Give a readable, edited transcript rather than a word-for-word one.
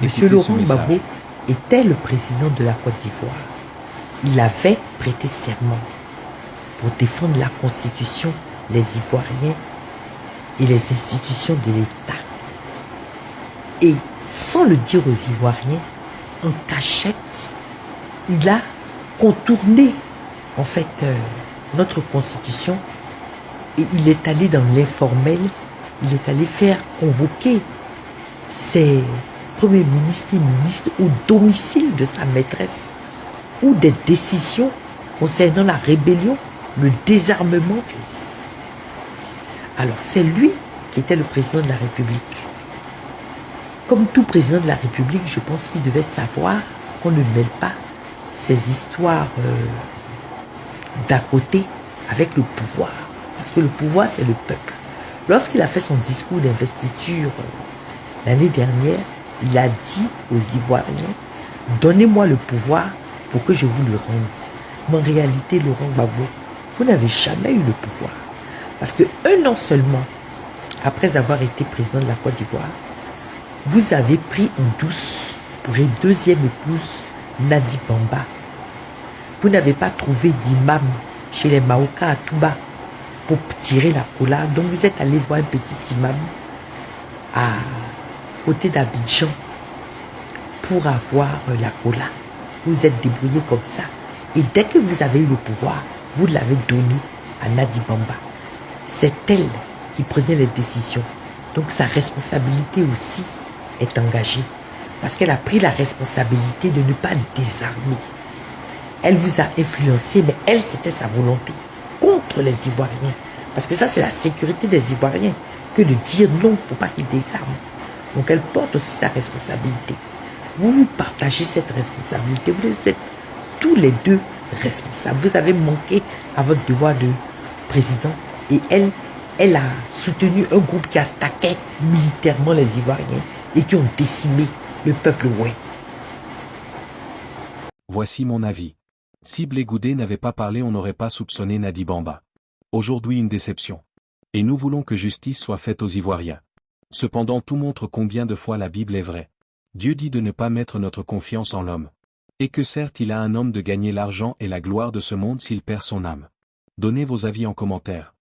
Monsieur Écoutez ce Laurent message. Gbagbo était le président de la Côte d'Ivoire. Il avait prêté serment pour défendre la Constitution, les Ivoiriens et les institutions de l'État. Et sans le dire aux Ivoiriens, en cachette, il a contourné en fait notre Constitution et il est allé dans l'informel, il est allé faire convoquer ses premiers ministres et ministres au domicile de sa maîtresse où des décisions concernant la rébellion, le désarmement. Alors c'est lui qui était le président de la République. Comme tout président de la République, je pense qu'il devait savoir qu'on ne mêle pas ces histoires d'à côté avec le pouvoir. Parce que le pouvoir, c'est le peuple. Lorsqu'il a fait son discours d'investiture l'année dernière, il a dit aux Ivoiriens, donnez-moi le pouvoir pour que je vous le rende. Mais en réalité, Laurent Gbagbo, vous n'avez jamais eu le pouvoir. Parce que un an seulement, après avoir été président de la Côte d'Ivoire, vous avez pris en douce pour une deuxième épouse, Nadi Bamba. Vous n'avez pas trouvé d'imam chez les Maoka à Touba pour tirer la cola. Donc vous êtes allé voir un petit imam à côté d'Abidjan pour avoir la cola. Vous êtes débrouillé comme ça. Et dès que vous avez eu le pouvoir, vous l'avez donné à Nadi Bamba. C'est elle qui prenait les décisions. Donc sa responsabilité aussi est engagée. Parce qu'elle a pris la responsabilité de ne pas désarmer. Elle vous a influencé, mais elle, c'était sa volonté contre les Ivoiriens. Parce que ça, c'est la sécurité des Ivoiriens que de dire non, il ne faut pas qu'ils désarment. Donc elle porte aussi sa responsabilité. Vous partagez cette responsabilité. Vous êtes tous les deux responsables. Vous avez manqué à votre devoir de président. Et elle a soutenu un groupe qui attaquait militairement les Ivoiriens et qui ont décimé le peuple ouai. Voici mon avis. Si Blé Goudé n'avait pas parlé, on n'aurait pas soupçonné Nadi Bamba. Aujourd'hui une déception. Et nous voulons que justice soit faite aux Ivoiriens. Cependant tout montre combien de fois la Bible est vraie. Dieu dit de ne pas mettre notre confiance en l'homme. Et que certes il a un homme de gagner l'argent et la gloire de ce monde s'il perd son âme. Donnez vos avis en commentaire.